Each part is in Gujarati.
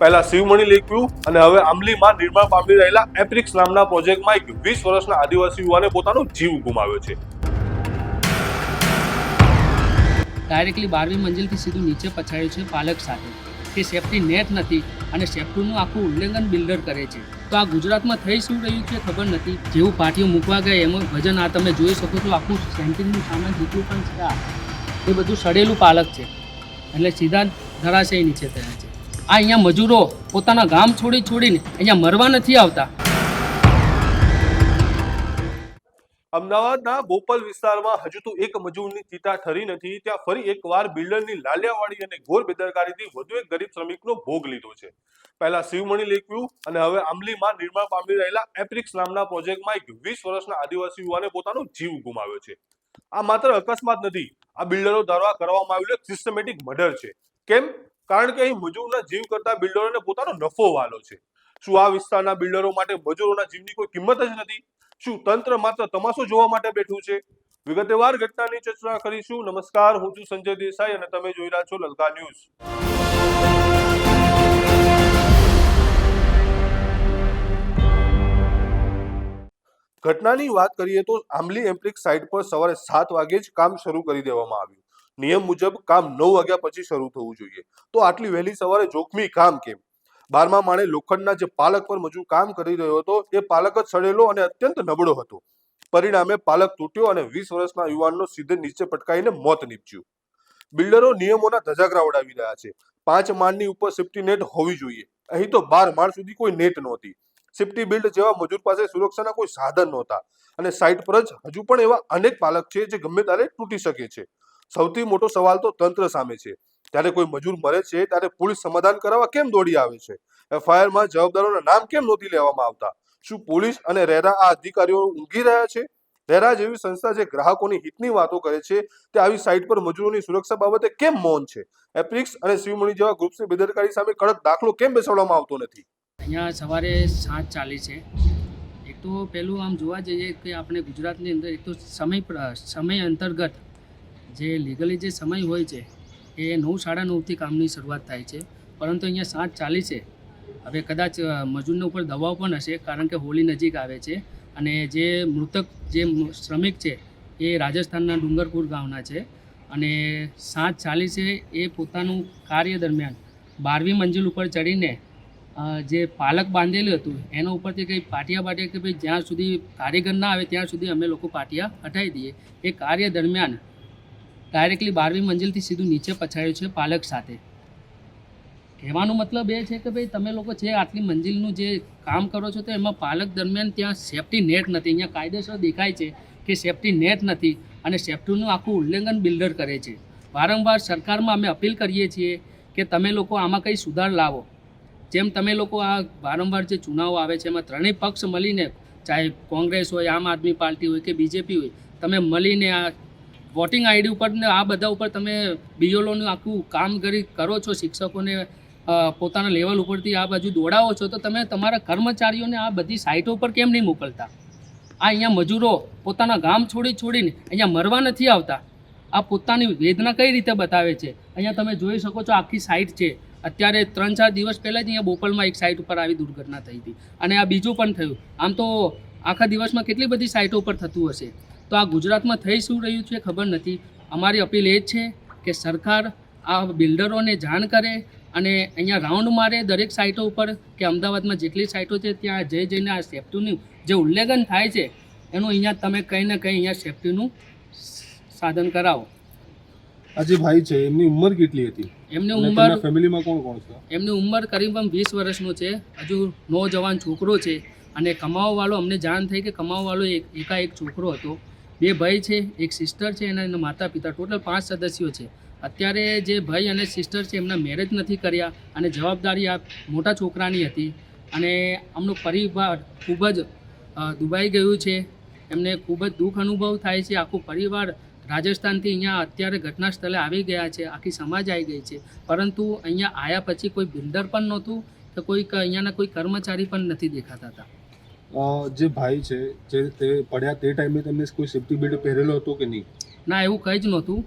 પહેલા શિવમણી લેક્યુ અને હવે આંબલીમાં નિર્માણ પામી રહેલા એપ્રિક્સ નામના પ્રોજેક્ટમાં એક 20 વર્ષના આદિવાસી યુવાને પોતાનો જીવ ગુમાવ્યો છે। ડાયરેક્ટલી 12મી મંજિલથી સીધું નીચે પછાડ્યું છે પાલક સાથે કે સેફ્ટી નેટ નથી અને સેફ્ટીનું આખું ઉલ્લંઘન બિલ્ડર કરે છે। તો આ ગુજરાતમાં થઈ શું રહ્યું છે ખબર નથી। જેવું પાટીઓ મૂકવા ગયા એમાં વજન આ તમે જોઈ શકો છો આખું સેન્ટિંગનું સામાન જેટલું પણ છે આ એ બધું સડેલું પાલક છે એટલે સીધા ધરાશયી નીચે થયા છે। આ અહીંયા મજૂરો પોતાના ગામ છોડીને અહીંયા મરવા નથી આવતા। અમદાવાદના બોપલ વિસ્તારમાં હજુ તો એક મજૂરની ચિતા ઠરી નથી, ત્યાં ફરી એકવાર બિલ્ડરની લાલિયાવાડી અને ઘોર બેદરકારીથી વધુ એક ગરીબ શ્રમિકનો ભોગ લીધો છે। પહેલા શિવમણી લેક્યુ અને હવે આંબલીમાં નિર્માણ પામી રહેલા એપ્રિક્સ નામના પ્રોજેક્ટમાં એક 20 વર્ષના આદિવાસી યુવાને પોતાનો જીવ ગુમાવ્યો છે। આ માત્ર અકસ્માત નથી, આ બિલ્ડરો દ્વારા કરવામાં આવેલું એક સિસ્ટમેટિક મર્ડર છે। કેમ? કારણ કે અહીં મજૂરના જીવ કરતા બિલ્ડરોને પોતાનો નફો વાલો છે। શું આ વિસ્તારના બિલ્ડરો માટે મજૂરોના જીવની કોઈ કિંમત જ નથી? શું તંત્ર માત્ર તમાશો જોવા માટે બેઠું છે? વિગતવાર ઘટનાની ચર્ચા કરીશું। નમસ્કાર, હું છું સંજય દેસાઈ અને તમે જોઈ રહ્યા છો લલકા ન્યૂઝ। ઘટનાની વાત કરીએ તો આંબલી એપ્રિક્સ સાઇટ પર સવારે 7 વાગે જ કામ શરૂ કરી દેવામાં આવ્યું। નિયમ મુજબ કામ 9 વાગ્યા પછી શરૂ થવું જોઈએ, તો આટલી વહેલી સવારે જોખમી કામ કેમ? 12મા માળે લોખંડના જે પાલક પર મજૂર કામ કરી રહ્યો હતો એ પાલક જ સડેલો અને અત્યંત નબળો હતો। પરિણામે પાલક તૂટ્યો અને 20 વર્ષના યુવાનનો સીધે નીચે પટકાઈને મોત નીપજ્યું। બિલ્ડરો નિયમોના ધજાગરા ઉડાવી રહ્યા છે। 5 માળની ઉપર સેફ્ટી નેટ હોવી જોઈએ, અહીં તો 12 માળ સુધી કોઈ નેટ નહોતી। સેફ્ટી બિલ્ડ જેવા મજૂર પાસે સુરક્ષાના કોઈ સાધન નહોતા અને સાઇટ પર જ હજુ પણ એવા અનેક પાલક છે જે ગમે ત્યારે તૂટી શકે છે। સૌથી મોટો સવાલ તો તંત્ર સામે છે। ત્યારે કોઈ મજૂર મરે છે ત્યારે પોલીસ સમાધાન કરાવવા કેમ દોડી આવે છે? એફઆઈઆરમાં જવાબદારોના નામ કેમ નહોતી લેવામાં આવતા? શું પોલીસ અને રેરા આ અધિકારીઓ ઊંઘી રહ્યા છે? રેરા જેવી સંસ્થા જે ગ્રાહકોની હિતની વાતો કરે છે તે આવી સાઇટ પર મજૂરોની સુરક્ષા બાબતે કેમ મૌન છે? એપ્રિક્સ અને શિવમણી જેવા ગ્રુપ્સની બેદરકારી સામે કડક દાખલો કેમ બેસાડવામાં આવતો નથી? અહીંયા સવારે 7:40 છે। એક તો પહેલું આમ જોવા જઈએ કે આપણે ગુજરાતની અંદર એક તો સમય અંતર્ગત જે લીગલી જે સમય હોય છે એ 9:30થી કામની શરૂઆત થાય છે, પરંતુ અહીંયા 7:40 છે। હવે કદાચ મજૂરને ઉપર દબાવ પણ હશે કારણ કે હોળી નજીક આવે છે અને જે મૃતક જે શ્રમિક છે એ રાજસ્થાનના ડુંગરપુર ગામના છે અને 7:40 એ પોતાનું કાર્ય દરમિયાન 12મી મંજિલ ઉપર ચડીને જે પાલક બાંધેલું હતું એના ઉપરથી કંઈ પાટિયા કે ભાઈ જ્યાં સુધી કારીગર ના આવે ત્યાં સુધી અમે લોકો પાટિયા હટાવી દઈએ। એ કાર્ય દરમિયાન ડાયરેક્ટલી 12મી મંજિલથી સીધું નીચે પછાડ્યું છે પાલક સાથે। કહેવાનો મતલબ એ છે કે ભાઈ તમે લોકો જે આટલી મંજિલનું જે કામ કરો છો તો એમાં પાલક દરમિયાન ત્યાં સેફ્ટી નેટ નથી। અહીંયા કાયદેસર દેખાય છે કે સેફ્ટી નેટ નથી અને સેફ્ટીનું આખું ઉલ્લંઘન બિલ્ડર કરે છે। વારંવાર સરકારમાં અમે અપીલ કરીએ છીએ કે તમે લોકો આમાં કંઈ સુધાર લાવો। જેમ તમે લોકો આ વારંવાર જે ચુનાવ આવે છે એમાં ત્રણેય પક્ષ મળીને, ચાહે કોંગ્રેસ હોય, આમ આદમી પાર્ટી હોય કે બીજેપી હોય, તમે મળીને આ વોટિંગ આઈડી ઉપર ને આ બધા ઉપર તમે બીઓલોનું આખું કામગીરી કરો છો, શિક્ષકોને પોતાના લેવલ ઉપરથી આ બાજુ દોડાવો છો, તો તમે તમારા કર્મચારીઓને આ બધી સાઇટો ઉપર કેમ નહીં મોકલતા? આ અહીંયા મજૂરો પોતાના ગામ છોડીને અહીંયા મરવા નથી આવતા। આ પોતાની વેદના કઈ રીતે બતાવે છે? અહીંયા તમે જોઈ શકો છો આખી સાઇટ છે। અત્યારે 3-4 દિવસ પહેલાં જ અહીંયા બોપલમાં એક સાઇટ ઉપર આવી દુર્ઘટના થઈ હતી અને આ બીજું પણ થયું। આમ તો આખા દિવસમાં કેટલી બધી સાઇટો ઉપર થતું હશે। તો આ ગુજરાતમાં થઈ શું રહ્યું છે ખબર નથી। અમારી અપીલ એ જ છે કે સરકાર આ બિલ્ડરોને જાણ કરે અને અહીંયા રાઉન્ડ મારે દરેક સાઇટો ઉપર કે અમદાવાદમાં જેટલી સાઇટો છે ત્યાં જઈને આ સેફ્ટીનું જે ઉલ્લંઘન થાય છે એનું અહીંયા તમે કંઈ ને કંઈ અહીંયા સેફ્ટીનું સાધન કરાવો। આ જે ભાઈ છે એમની ઉંમર કેટલી હતી? એમની ઉંમર ફેમિલીમાં કોણ કોણ છે? એમની ઉંમર કરીબન 20 વર્ષનું છે। હજુ નોજવાન છોકરો છે અને કમાવાવાળો અમને જાણ થઈ કે કમાવાવાળો એકાએક છોકરો હતો। 2 ભાઈ છે, એક સિસ્ટર છે અને એના માતા પિતા, ટોટલ 5 સદસ્યો છે। અત્યારે જે ભાઈ અને સિસ્ટર છે એમના મેરેજ નથી કર્યા અને જવાબદારી આ મોટા છોકરાની હતી અને આમનું પરિવાર ખૂબ જ દુભાઈ ગયું છે। એમને ખૂબ જ દુઃખ અનુભવ થાય છે। આખું પરિવાર રાજસ્થાનથી અહીંયા અત્યારે ઘટના સ્થળે આવી ગયા છે, આખી સમાજ આવી ગઈ છે, પરંતુ અહીંયા આવ્યા પછી કોઈ બિલ્ડર પણ નહોતું કે કોઈ અહીંયાના કોઈ કર્મચારી પણ નથી દેખાતા હતા। જે ભાઈ છે જે તે પડ્યા તે ટાઈમે તેમને કોઈ સેફ્ટી બેલ્ટ પહેરેલો હતો કે નહીં? ના, એવું કંઈ જ નહોતું।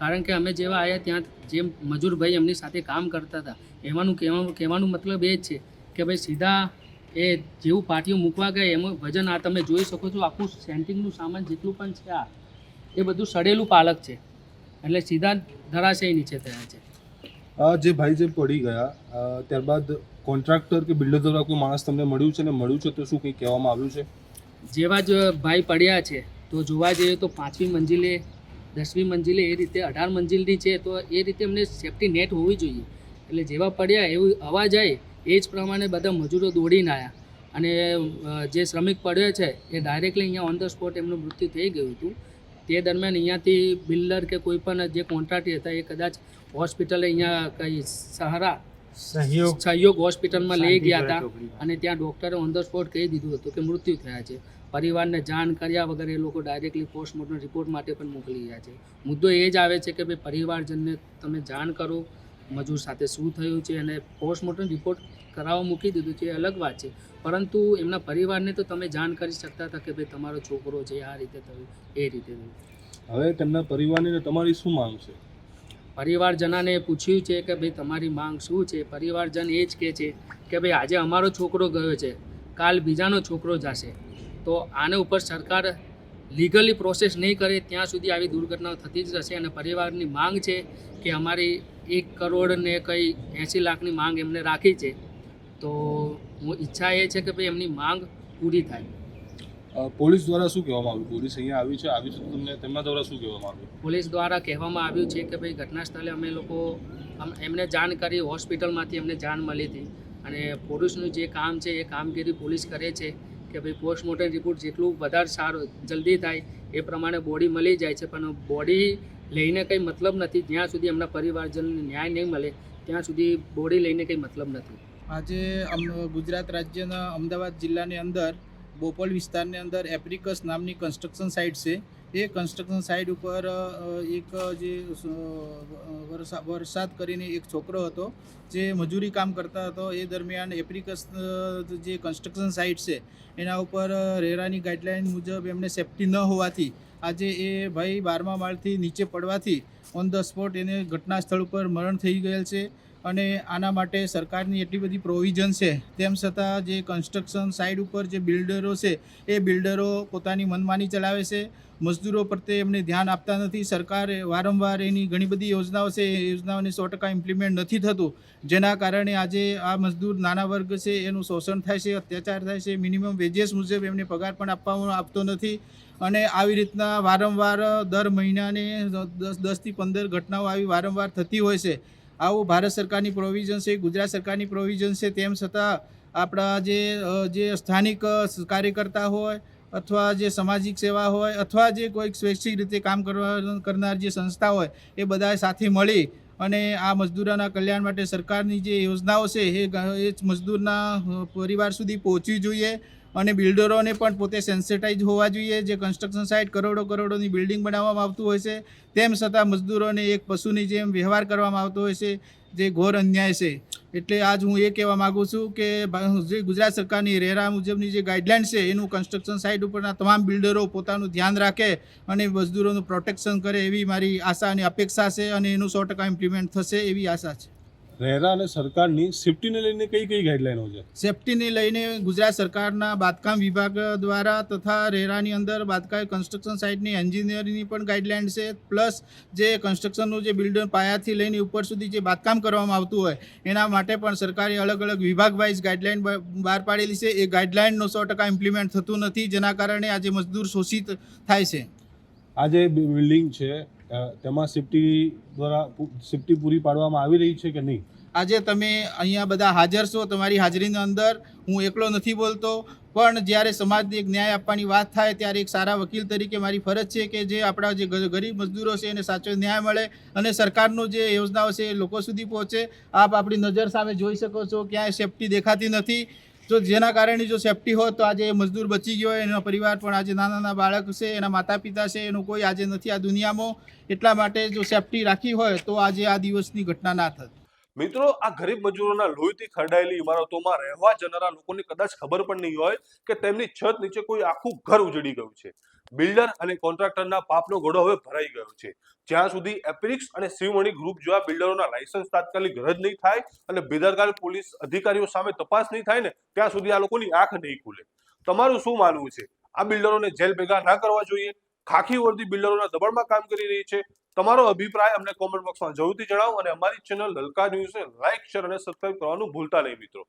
કારણ કે અમે જેવા આવ્યા ત્યાં જે મજૂરભાઈ એમની સાથે કામ કરતા હતા એમાંનું કહેવાનું મતલબ એ જ છે કે ભાઈ સીધા એ જેવું પાટીઓ મૂકવા ગયા એમાં વજન આ તમે જોઈ શકો છો આખું સેન્ટિંગનું સામાન જેટલું પણ છે આ એ બધું સડેલું પાલક છે એટલે સીધા ધરાશયી નીચે થયા છે. જે ભાઈ જે પડી ગયા ત્યારબાદ કોન્ટ્રાક્ટર કે બિલ્ડર દ્વારા કોઈ માણસ તમને મળ્યું છે ને મળ્યું છે તો શું કંઈ કહેવામાં આવ્યું છે? જેવા જ ભાઈ પડ્યા છે તો જોવા જઈએ તો 5મી મંજિલે 10મી મંજિલે એ રીતે 18 મંજિલની છે તો એ રીતે એમને સેફ્ટી નેટ હોવી જોઈએ. એટલે જેવા પડ્યા એવું અવાજ આવે એ જ પ્રમાણે બધા મજૂરો દોડીને આવ્યા અને જે શ્રમિક પડ્યો છે એ ડાયરેક્ટલી અહીંયા ઓન ધ સ્પોટ એમનું મૃત્યુ થઈ ગયું હતું. તે દરમિયાન અહીંયાથી બિલ્ડર કે કોઈ પણ જે કોન્ટ્રાક્ટર હતા એ કદાચ હોસ્પિટલે અહીંયા કંઈ સહારા સહયોગ હોસ્પિટલમાં લઈ ગયા હતા અને ત્યાં ડૉક્ટરે ઓન ધ સ્પોટ કહી દીધું હતું કે મૃત્યુ થયા છે. પરિવારને જાણ કર્યા વગર એ લોકો ડાયરેક્ટલી પોસ્ટમોર્ટમ રિપોર્ટ માટે પણ મોકલી રહ્યા છે. મુદ્દો એ જ આવે છે કે ભાઈ પરિવારજનને તમે જાણ કરો મજૂર સાથે શું થયું છે અને પોસ્ટમોર્ટમ રિપોર્ટ કરાવવા મૂકી દીધું છે એ અલગ વાત છે, પરંતુ એમના પરિવારને તો તમે જાણ કરી શકતા હતા કે ભાઈ તમારો છોકરો છે આ રીતે થયું એ રીતે થયું. હવે તેમના પરિવારની તમારી શું માંગ છે? પરિવારજનાને પૂછ્યું છે કે ભાઈ તમારી માંગ શું છે. પરિવારજન એ જ કહે છે કે ભાઈ આજે અમારો છોકરો ગયો છે, કાલ બીજાનો છોકરો જશે, તો આના ઉપર સરકાર લીગલી પ્રોસેસ નહીં કરે ત્યાં સુધી આવી દુર્ઘટનાઓ થતી જ રહેશે. અને પરિવારની માંગ છે કે અમારી 1 કરોડ ને કંઈ 80 લાખની માંગ એમને રાખી છે, તો ઈચ્છા એ છે કે ભાઈ એમની માંગ પૂરી થાય. પોલીસ દ્વારા શું કહેવામાં આવ્યું? પોલીસ અહીંયા આવી છે તો તમને તેમના દ્વારા શું કહેવામાં આવ્યું? પોલીસ દ્વારા કહેવામાં આવ્યું છે કે ભાઈ ઘટના સ્થળે અમે લોકો એમને જાણ કરી, હોસ્પિટલમાંથી અમને જાણ મળી હતી અને પોલીસનું જે કામ છે એ કામગીરી પોલીસ કરે છે કે ભાઈ પોસ્ટમોર્ટમ રિપોર્ટ જેટલું વધારે સારું જલ્દી થાય એ પ્રમાણે બોડી મળી જાય છે, પણ બોડી લઈને કંઈ મતલબ નથી. જ્યાં સુધી એમના પરિવારજનને ન્યાય નહીં મળે ત્યાં સુધી બોડી લઈને કંઈ મતલબ નથી. આજે ગુજરાત રાજ્યના અમદાવાદ જિલ્લાની અંદર બોપલ વિસ્તારની અંદર એપ્રિકસ નામની કન્સ્ટ્રક્શન સાઇટ છે. એ કન્સ્ટ્રક્શન સાઇટ ઉપર એક જે વરસાદ કરીને એક છોકરો હતો જે મજૂરી કામ કરતા હતો. એ દરમિયાન એપ્રિકસ જે કન્સ્ટ્રક્શન સાઇટ છે એના ઉપર રેરાની ગાઈડલાઇન મુજબ એમને સેફ્ટી ન હોવાથી આજે એ ભાઈ 12મા માળથી નીચે પડવાથી ઓન ધ સ્પોટ એને ઘટના સ્થળ ઉપર મરણ થઈ ગયેલ છે. અને આના માટે સરકારની એટલી બધી પ્રોવિઝન છે તેમ છતાં જે કન્સ્ટ્રક્શન સાઇટ ઉપર જે બિલ્ડરો છે એ બિલ્ડરો પોતાની મનમાની ચલાવે છે. મજદૂરો પ્રત્યે એમને ધ્યાન આપતા નથી. સરકાર વારંવાર એની ઘણી બધી યોજનાઓ છે એ યોજનાઓને 100% ઇમ્પ્લિમેન્ટ નથી થતું, જેના કારણે આજે આ મજદૂર નાના વર્ગ છે એનું શોષણ થાય છે, અત્યાચાર થાય છે. મિનિમમ વેજીસ મુજબ એમને પગાર પણ આપતો નથી. અને આવી રીતના વારંવાર દર મહિનાને 10થી 15 ઘટનાઓ આવી વારંવાર થતી હોય છે. આવું ભારત સરકારની પ્રોવિઝન છે, ગુજરાત સરકારની પ્રોવિઝન છે, તેમ છતાં આપણા જે સ્થાનિક કાર્યકર્તા હોય અથવા જે સામાજિક સેવા હોય અથવા જે કોઈક સ્વૈચ્છિક રીતે કામ કરનાર જે સંસ્થા હોય એ બધા સાથે મળી અને આ મજદૂરોના કલ્યાણ માટે સરકારની જે યોજનાઓ છે એ મજદૂરના પરિવાર સુધી પહોંચવી જોઈએ. અને બિલ્ડરોને પણ પોતે સેન્સિટાઇઝ હોવા જોઈએ. જે કન્સ્ટ્રક્શન સાઇટ કરોડોની બિલ્ડિંગ બનાવવામાં આવતું હોય છે, તેમ છતાં મજદૂરોને એક પશુની જેમ વ્યવહાર કરવામાં આવતો હોય છે, જે ઘોર અન્યાય છે. એટલે આજ હું એ કહેવા માગું છું કે જે ગુજરાત સરકારની રેરા મુજબની જે ગાઈડલાઇન છે એનું કન્સ્ટ્રક્શન સાઇટ ઉપરના તમામ બિલ્ડરો પોતાનું ધ્યાન રાખે અને મજદૂરોનું પ્રોટેક્શન કરે એવી મારી આશા અને અપેક્ષા છે અને એનું 100% ઇમ્પ્લિમેન્ટ થશે એવી આશા છે. રેરા અને સરકારની સેફ્ટીને લઈને કઈ ગાઈડલાઈનો છે? સેફ્ટીને લઈને ગુજરાત સરકારના બાંધકામ વિભાગ દ્વારા તથા રેરાની અંદર બાંધકામ કન્સ્ટ્રક્શન સાઇટની એન્જિનિયરિંગની પણ ગાઈડલાઇન છે. પ્લસ જે કન્સ્ટ્રક્શનનું જે બિલ્ડર પાયાથી લઈને ઉપર સુધી જે બાંધકામ કરવામાં આવતું હોય એના માટે પણ સરકારે અલગ અલગ વિભાગ વાઇઝ ગાઈડલાઇન બહાર પાડેલી છે. એ ગાઈડલાઇનનું 100% ઇમ્પ્લિમેન્ટ થતું નથી, જેના કારણે આજે મજદૂર શોષિત થાય છે. આ જે બિલ્ડિંગ છે તેમાં સેફ્ટી પૂરી પાડવામાં આવી રહી છે કે નહીં? આજે તમે અહીંયા બધા હાજર છો, તમારી હાજરીની અંદર હું એકલો નથી બોલતો, પણ જ્યારે સમાજને એક ન્યાય આપવાની વાત થાય ત્યારે એક સારા વકીલ તરીકે મારી ફરજ છે કે જે આપણા જે ગરીબ મજદૂરો છે એને સાચો ન્યાય મળે અને સરકારનો જે યોજનાઓ છે એ લોકો સુધી પહોંચે. આપ આપણી નજર સામે જોઈ શકો છો, ક્યાંય સેફ્ટી દેખાતી નથી. જો જેના કારણે જો સેફ્ટી હોત તો આજે મજદૂર બચી ગયો હોય, એનો પરિવાર પણ આજે નાના બાળક છે, એના માતા પિતા છે, એનું કોઈ આજે નથી આ દુનિયામાં. એટલા માટે જો સેફ્ટી રાખી હોય તો આજે આ દિવસની ઘટના ના થત. મિત્રો, આ ગરીબ મજૂરોના લોહીથી ખરડાયેલી ઇમારતોમાં રહેવા જનારા લોકોને કદાચ ખબર પણ નહીં હોય કે તેમની છત નીચે કોઈ આખું ઘર ઉજળી ગયું છે. બિલ્ડર અને કોન્ટ્રાક્ટરના પાપનો ઘોડો હવે ભરાઈ ગયો છે. જ્યાં સુધી એપ્રિક્સ અને શિવમણી ગ્રુપ જેવા બિલ્ડરોના લાયસન્સ તાત્કાલિક રદ નહીં થાય અને બેદરકાર પોલીસ અધિકારીઓ સામે તપાસ નહીં થાય ને, ત્યાં સુધી આ લોકોની આંખ નહીં ખુલે. તમારું શું માનવું છે? આ બિલ્ડરોને જેલ ભેગા ના કરવા જોઈએ? ખાખી વર્દી બિલ્ડરોના દબાણમાં કામ કરી રહી છે. તમારો અભિપ્રાય અમને કોમેન્ટ બોક્સમાં જરૂરથી જણાવો અને અમારી ચેનલ લલકાર ન્યૂઝને લાઇક, શેર અને સબસ્ક્રાઇબ કરવાનું ભૂલતા નહીં મિત્રો.